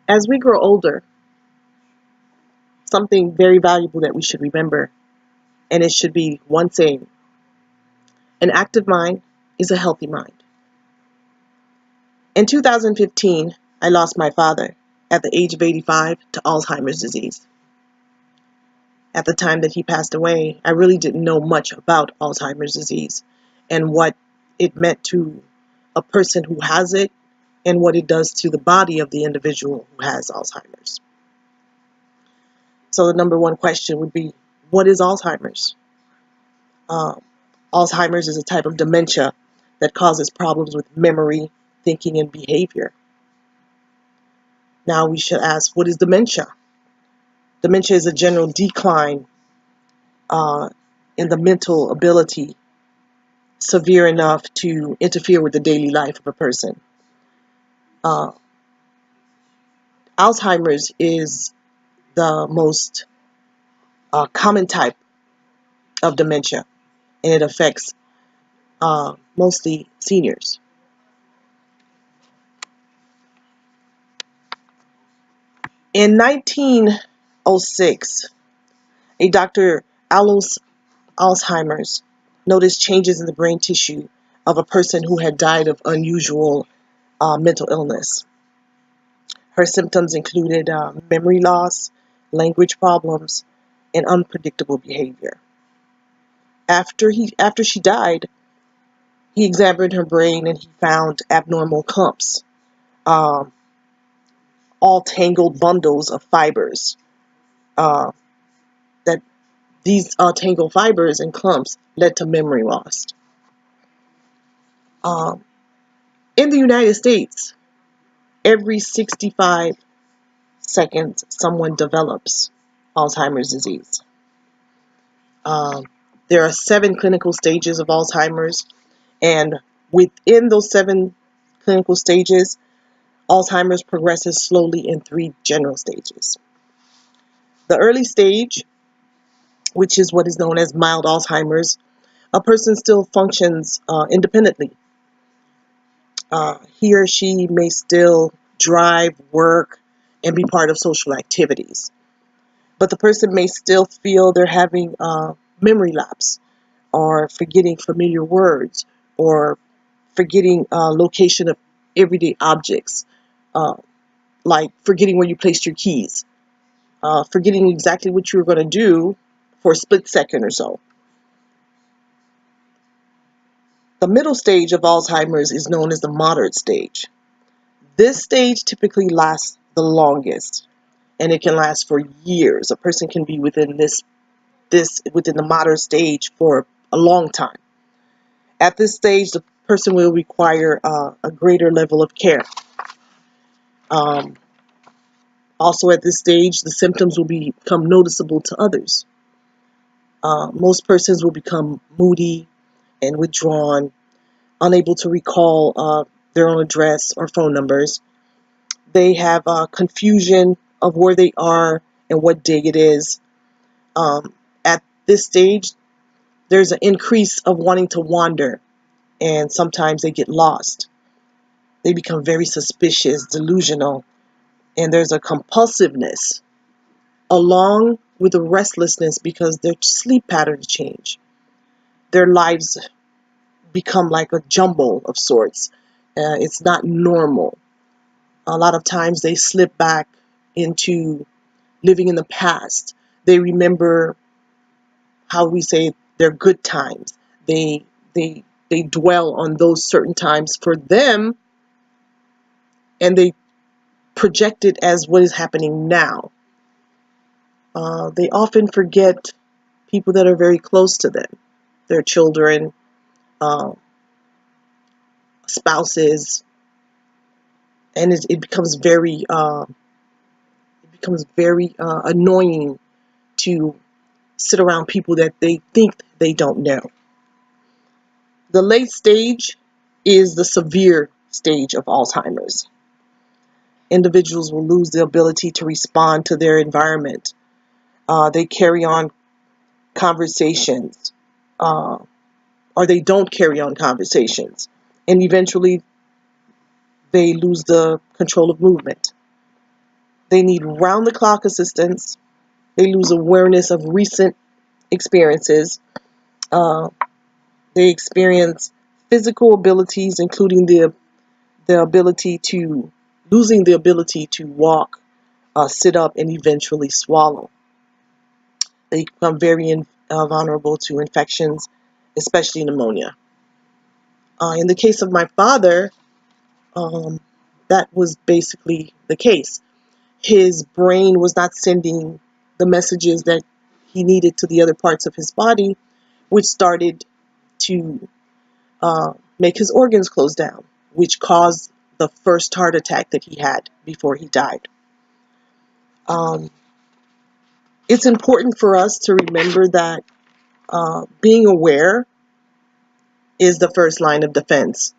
As we grow older, something very valuable that we should remember, and it should be one saying: an active mind is a healthy mind. In 2015, I lost my father at the age of 85 to Alzheimer's disease. At the time that he passed away, I really didn't know much about Alzheimer's disease and what it meant to a person who has it and what it does to the body of the individual who has Alzheimer's. So the number one question would be, what is Alzheimer's? Alzheimer's is a type of dementia that causes problems with memory, thinking, and behavior. Now we should ask, what is dementia? Dementia is a general decline in the mental ability severe enough to interfere with the daily life of a person. Alzheimer's is the most common type of dementia, and it affects mostly seniors. In 1906, a Dr. Alois Alzheimer's noticed changes in the brain tissue of a person who had died of unusual mental illness. Her symptoms included memory loss, language problems, and unpredictable behavior. After she died, he examined her brain and he found abnormal clumps, all tangled bundles of fibers. That these tangled fibers and clumps led to memory loss. In the United States, every 65 seconds, someone develops Alzheimer's disease. There are 7 clinical stages of Alzheimer's, and within those 7 clinical stages, Alzheimer's progresses slowly in 3 general stages. The early stage, which is what is known as mild Alzheimer's, a person still functions independently. He or she may still drive, work, and be part of social activities. But the person may still feel they're having memory lapse, or forgetting familiar words, or forgetting location of everyday objects, like forgetting where you placed your keys, forgetting exactly what you were going to do for a split second or so. The middle stage of Alzheimer's is known as the moderate stage. This stage typically lasts the longest, and it can last for years. A person can be within within the moderate stage for a long time. At this stage, the person will require a greater level of care. Also at this stage, the symptoms will become noticeable to others. Most persons will become moody and withdrawn, unable to recall their own address or phone numbers. They have confusion of where they are and what day it is. At this stage, there's an increase of wanting to wander, and sometimes they get lost. They become very suspicious, delusional, and there's a compulsiveness along with a restlessness because their sleep patterns change. Their lives become like a jumble of sorts. It's not normal. A lot of times they slip back into living in the past. They remember, how we say, their good times. They dwell on those certain times for them, and they project it as what is happening now. They often forget people that are very close to them, their children, spouses, and it becomes very annoying to sit around people that they think they don't know. The late stage is the severe stage of Alzheimer's. Individuals will lose the ability to respond to their environment. They carry on conversations, or they don't carry on conversations, and eventually they lose the control of movement. They need round-the-clock assistance. They lose awareness of recent experiences. Uh, they experience physical abilities, including the ability to losing the ability to walk, sit up, and eventually swallow. They become very vulnerable to infections, especially pneumonia. In the case of my father, um, that was basically the case. His brain was not sending the messages that he needed to the other parts of his body, which started to make his organs close down, which caused the first heart attack that he had before he died. Um, it's important for us to remember that being aware is the first line of defense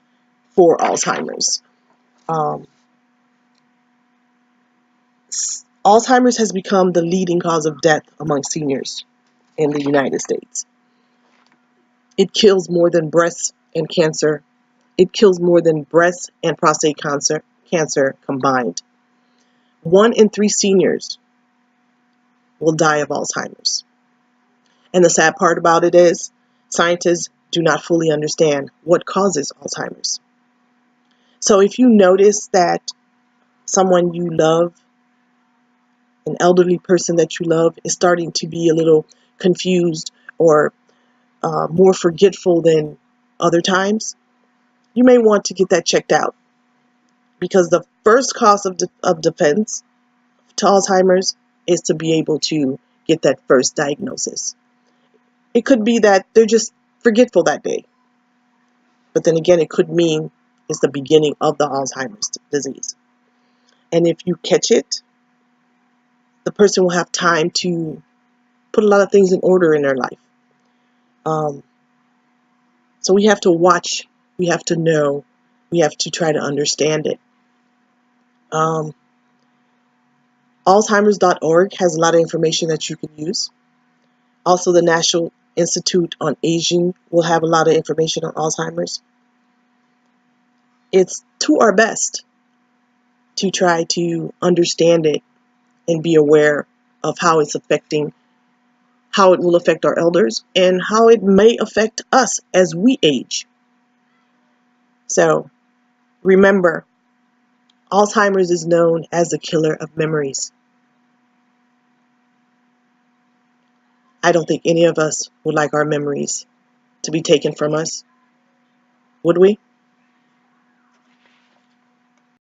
for Alzheimer's. Um, Alzheimer's has become the leading cause of death among seniors in the United States. It kills more than breast and cancer. It kills more than breast and prostate cancer combined. 1 in 3 seniors will die of Alzheimer's. And the sad part about it is, scientists do not fully understand what causes Alzheimer's. So if you notice that someone you love, an elderly person that you love, is starting to be a little confused or more forgetful than other times, you may want to get that checked out, because the first cause of defense to Alzheimer's is to be able to get that first diagnosis. It could be that they're just forgetful that day, but then again, it could mean it's the beginning of the Alzheimer's disease. And if you catch it, the person will have time to put a lot of things in order in their life. So we have to watch, we have to know, we have to try to understand it. Alzheimer's.org has a lot of information that you can use. Also, the National Institute on Aging will have a lot of information on Alzheimer's. It's to our best to try to understand it and be aware of how it's affecting, how it will affect our elders, and how it may affect us as we age. So remember, Alzheimer's is known as the killer of memories. I don't think any of us would like our memories to be taken from us, would we?